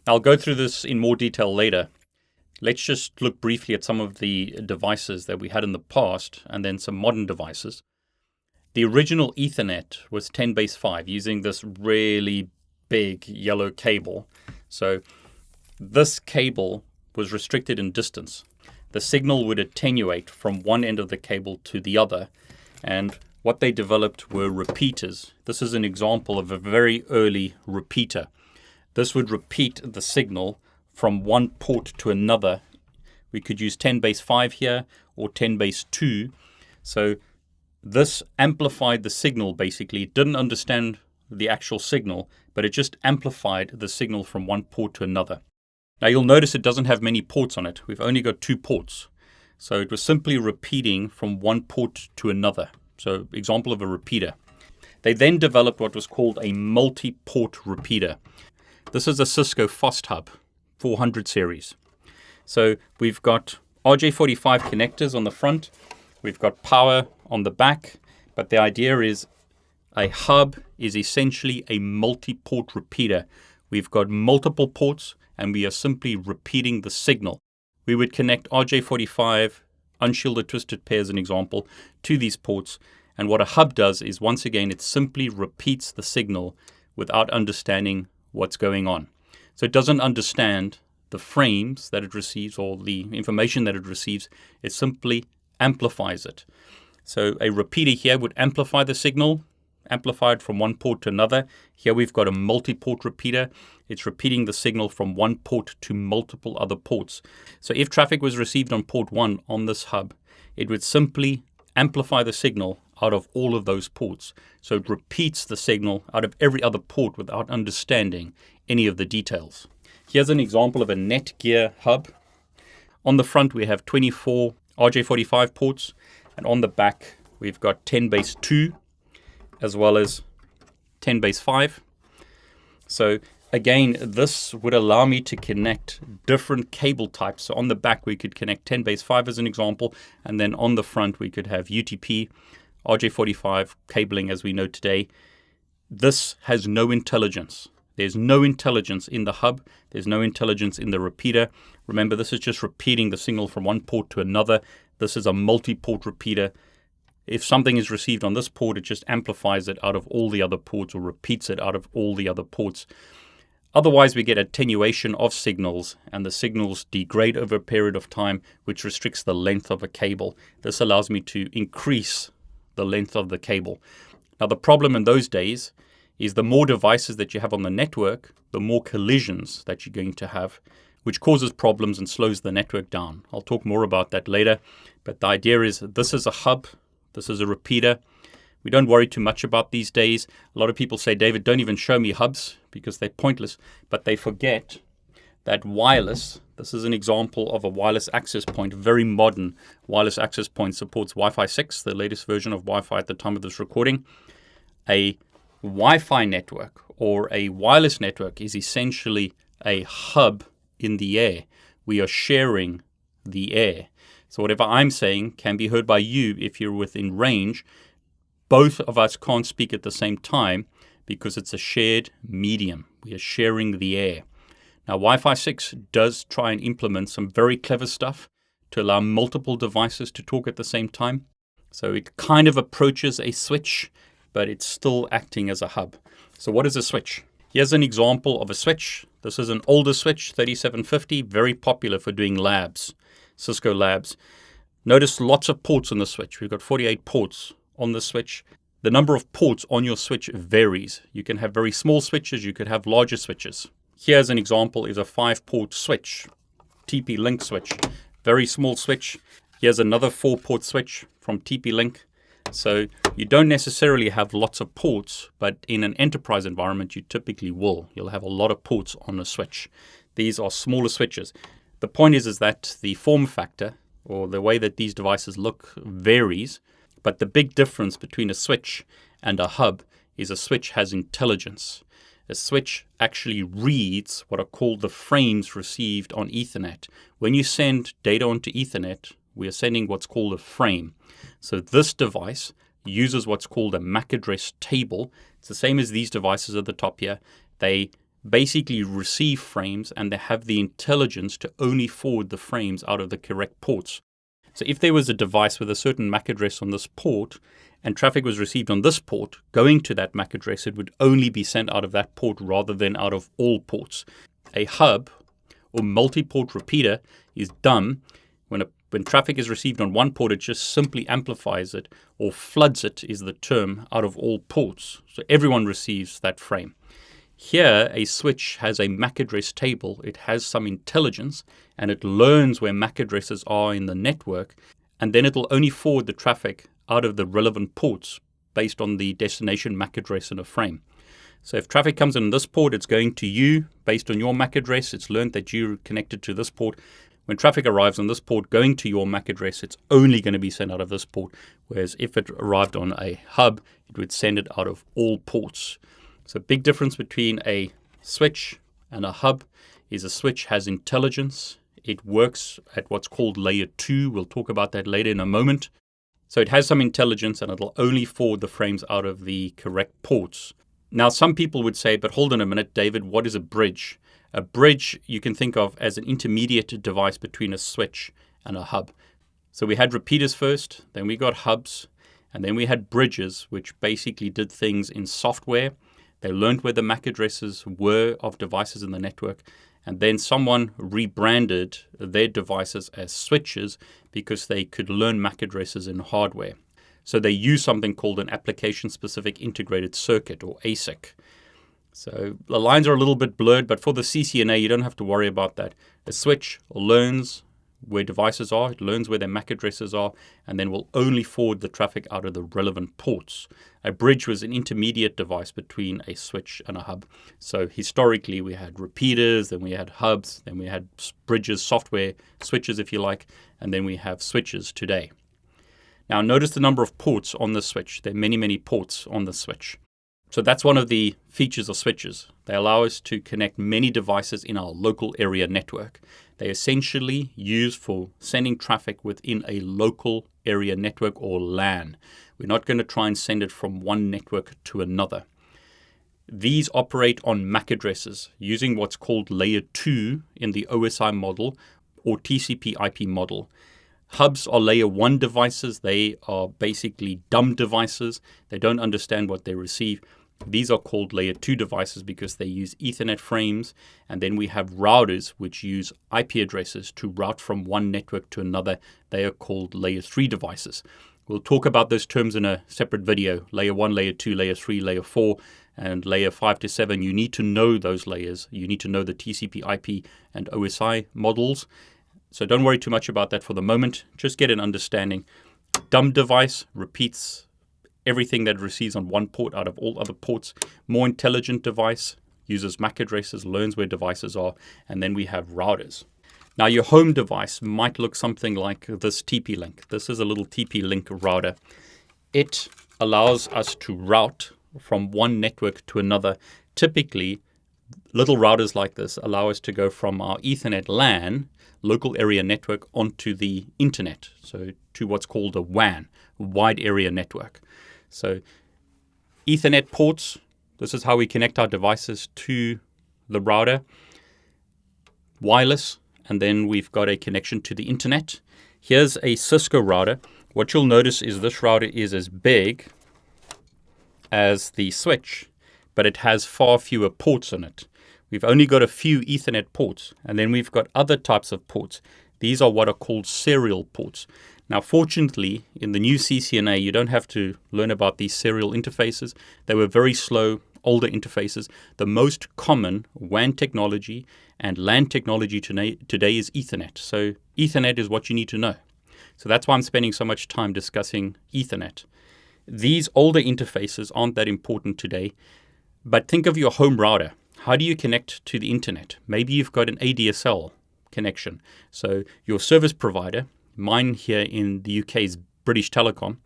I'll go through this in more detail later. Let's just look briefly at some of the devices that we had in the past and then some modern devices. The original Ethernet was 10^5 using this really big yellow cable. So this cable was restricted in distance. The signal would attenuate from one end of the cable to the other, and what they developed were repeaters. This is an example of a very early repeater. This would repeat the signal from one port to another. We could use 10^5 here or 10^2. So this amplified the signal basically. It didn't understand the actual signal, but it just amplified the signal from one port to another. Now you'll notice it doesn't have many ports on it. We've only got 2 ports. So it was simply repeating from one port to another. So example of a repeater. They then developed what was called a multi-port repeater. This is a Cisco FOST-Hub 400 series. So we've got RJ45 connectors on the front. We've got power on the back. But the idea is a hub is essentially a multi-port repeater. We've got multiple ports and we are simply repeating the signal. We would connect RJ45 unshielded twisted pair as an example to these ports. And what a hub does is, once again, it simply repeats the signal without understanding what's going on. So it doesn't understand the frames that it receives or the information that it receives. It simply amplifies it. So a repeater here would amplify the signal, amplify it from one port to another. Here we've got a multi-port repeater. It's repeating the signal from one port to multiple other ports. So if traffic was received on port 1 on this hub, it would simply amplify the signal out of all of those ports. So it repeats the signal out of every other port without understanding any of the details. Here's an example of a Netgear hub. On the front we have 24 RJ45 ports, and on the back we've got 10^2 as well as 10^5. So again, this would allow me to connect different cable types. So on the back we could connect 10^5 as an example, and then on the front we could have UTP, RJ45 cabling as we know today. This has no intelligence. There's no intelligence in the hub. There's no intelligence in the repeater. Remember, this is just repeating the signal from one port to another. This is a multi-port repeater. If something is received on this port, it just amplifies it out of all the other ports or repeats it out of all the other ports. Otherwise, we get attenuation of signals, and the signals degrade over a period of time, which restricts the length of a cable. This allows me to increase the length of the cable. Now, the problem in those days is the more devices that you have on the network, the more collisions that you're going to have, which causes problems and slows the network down. I'll talk more about that later, but the idea is this is a hub, this is a repeater. We don't worry too much about these days. A lot of people say, David, don't even show me hubs because they're pointless, but they forget that wireless, this is an example of a wireless access point, a very modern wireless access point, supports Wi-Fi 6, the latest version of Wi-Fi at the time of this recording. A Wi-Fi network or a wireless network is essentially a hub in the air. We are sharing the air. So whatever I'm saying can be heard by you if you're within range. Both of us can't speak at the same time because it's a shared medium. We are sharing the air. Now, Wi-Fi 6 does try and implement some very clever stuff to allow multiple devices to talk at the same time. So it kind of approaches a switch, but it's still acting as a hub. So what is a switch? Here's an example of a switch. This is an older switch, 3750, very popular for doing labs, Cisco labs. Notice lots of ports on the switch. We've got 48 ports on the switch. The number of ports on your switch varies. You can have very small switches, you could have larger switches. Here's an example is a 5-port switch, TP-Link switch, very small switch. Here's another 4-port switch from TP-Link. So you don't necessarily have lots of ports, but in an enterprise environment, you typically will. You'll have a lot of ports on a switch. These are smaller switches. The point is that the form factor or the way that these devices look varies, but the big difference between a switch and a hub is a switch has intelligence. A switch actually reads what are called the frames received on Ethernet. When you send data onto Ethernet, we are sending what's called a frame. So this device uses what's called a MAC address table. It's the same as these devices at the top here. They basically receive frames, and they have the intelligence to only forward the frames out of the correct ports. So if there was a device with a certain MAC address on this port and traffic was received on this port, going to that MAC address, it would only be sent out of that port rather than out of all ports. A hub or multi-port repeater is dumb. When traffic is received on one port, it just simply amplifies it, or floods it is the term, out of all ports. So everyone receives that frame. Here, a switch has a MAC address table. It has some intelligence, and it learns where MAC addresses are in the network, and then it'll only forward the traffic out of the relevant ports based on the destination MAC address in a frame. So if traffic comes in this port, it's going to you based on your MAC address. It's learned that you're connected to this port. When traffic arrives on this port going to your MAC address, it's only going to be sent out of this port, whereas if it arrived on a hub, it would send it out of all ports. So big difference between a switch and a hub is a switch has intelligence. It works at what's called layer 2. We'll talk about that later in a moment. So it has some intelligence, and it'll only forward the frames out of the correct ports. Now, some people would say, but hold on a minute, David, what is a bridge? A bridge you can think of as an intermediate device between a switch and a hub. So we had repeaters first, then we got hubs, and then we had bridges, which basically did things in software. They learned where the MAC addresses were of devices in the network, and then someone rebranded their devices as switches because they could learn MAC addresses in hardware. So they use something called an application-specific integrated circuit, or ASIC. So the lines are a little bit blurred, but for the CCNA, you don't have to worry about that. A switch learns where devices are, it learns where their MAC addresses are, and then will only forward the traffic out of the relevant ports. A bridge was an intermediate device between a switch and a hub. So historically, we had repeaters, then we had hubs, then we had bridges, software, switches if you like, and then we have switches today. Now notice the number of ports on the switch. There are many, many ports on the switch. So that's one of the features of switches. They allow us to connect many devices in our local area network. They essentially used for sending traffic within a local area network, or LAN. We're not going to try and send it from one network to another. These operate on MAC addresses using what's called layer 2 in the OSI model or TCP/IP model. Hubs are layer 1 devices. They are basically dumb devices. They don't understand what they receive. These are called layer 2 devices because they use Ethernet frames. And then we have routers which use IP addresses to route from one network to another. They are called layer 3 devices. We'll talk about those terms in a separate video. Layer 1, layer 2, layer 3, layer 4, and layer 5 to 7. You need to know those layers. You need to know the TCP/IP and OSI models. So don't worry too much about that for the moment. Just get an understanding. Dumb device repeats everything that it receives on one port out of all other ports. More intelligent device uses MAC addresses, learns where devices are, and then we have routers. Now your home device might look something like this TP-Link. This is a little TP-Link router. It allows us to route from one network to another. Typically, little routers like this allow us to go from our Ethernet LAN, local area network, onto the internet, so to what's called a WAN, wide area network. So Ethernet ports, this is how we connect our devices to the router. Wireless, and then we've got a connection to the internet. Here's a Cisco router. What you'll notice is this router is as big as the switch, but it has far fewer ports on it. We've only got a few Ethernet ports, and then we've got other types of ports. These are what are called serial ports. Now, fortunately, in the new CCNA, you don't have to learn about these serial interfaces. They were very slow, older interfaces. The most common WAN technology and LAN technology today is Ethernet. So Ethernet is what you need to know. So that's why I'm spending so much time discussing Ethernet. These older interfaces aren't that important today, but think of your home router. How do you connect to the internet? Maybe you've got an ADSL connection. So your service provider, mine here in the UK is British Telecom,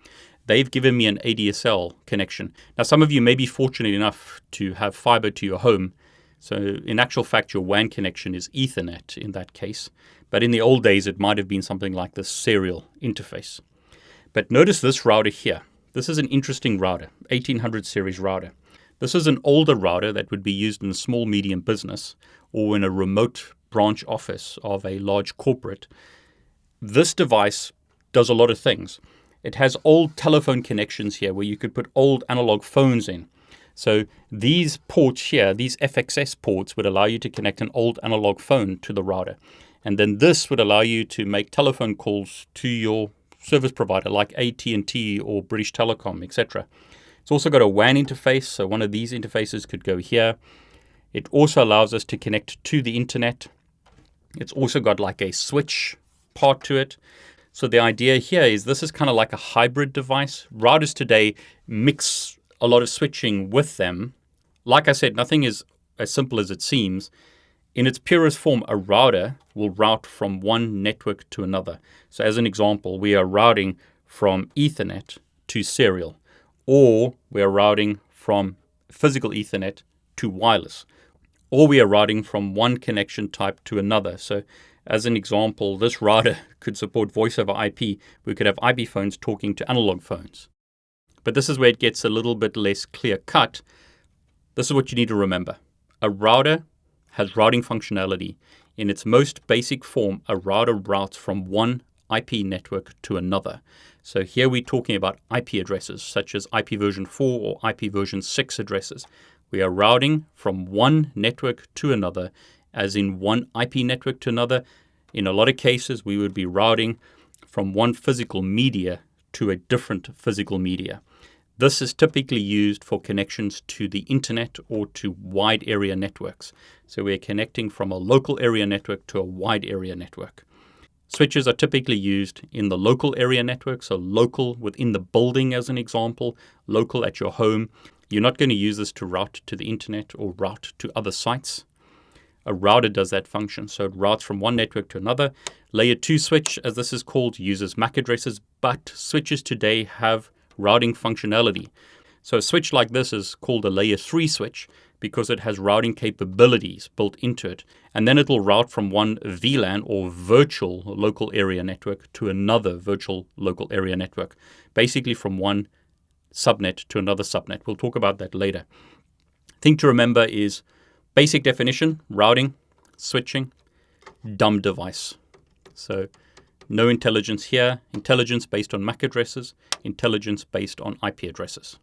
they've given me an ADSL connection. Now, some of you may be fortunate enough to have fiber to your home. So in actual fact, your WAN connection is Ethernet in that case. But in the old days, it might have been something like this serial interface. But notice this router here. This is an interesting router, 1800 series router. This is an older router that would be used in a small, medium business or in a remote branch office of a large corporate. This device does a lot of things. It has old telephone connections here where you could put old analog phones in. So these ports here, these FXS ports, would allow you to connect an old analog phone to the router. And then this would allow you to make telephone calls to your service provider like AT&T or British Telecom, etc. It's also got a WAN interface, so one of these interfaces could go here. It also allows us to connect to the internet. It's also got like a switch part to it. So the idea here is this is kind of like a hybrid device. Routers today mix a lot of switching with them. Like I said, nothing is as simple as it seems. In its purest form, a router will route from one network to another. So as an example, we are routing from Ethernet to serial, or we are routing from physical Ethernet to wireless, or we are routing from one connection type to another. So as an example, this router could support voice over IP. We could have IP phones talking to analog phones. But this is where it gets a little bit less clear cut. This is what you need to remember. A router has routing functionality. In its most basic form, a router routes from one IP network to another. So here we're talking about IP addresses, such as IP version 4 or IP version 6 addresses. We are routing from one network to another, as in one IP network to another. In a lot of cases, we would be routing from one physical media to a different physical media. This is typically used for connections to the internet or to wide area networks. So we're connecting from a local area network to a wide area network. Switches are typically used in the local area network, so local within the building as an example, local at your home. You're not going to use this to route to the internet or route to other sites. A router does that function, so it routes from one network to another. Layer 2 switch, as this is called, uses MAC addresses, but switches today have routing functionality. So a switch like this is called a layer 3 switch because it has routing capabilities built into it. And then it will route from one VLAN or virtual local area network to another virtual local area network, basically from one subnet to another subnet. We'll talk about that later. Thing to remember is basic definition: routing, switching, dumb device. So no intelligence here. Intelligence based on MAC addresses, intelligence based on IP addresses.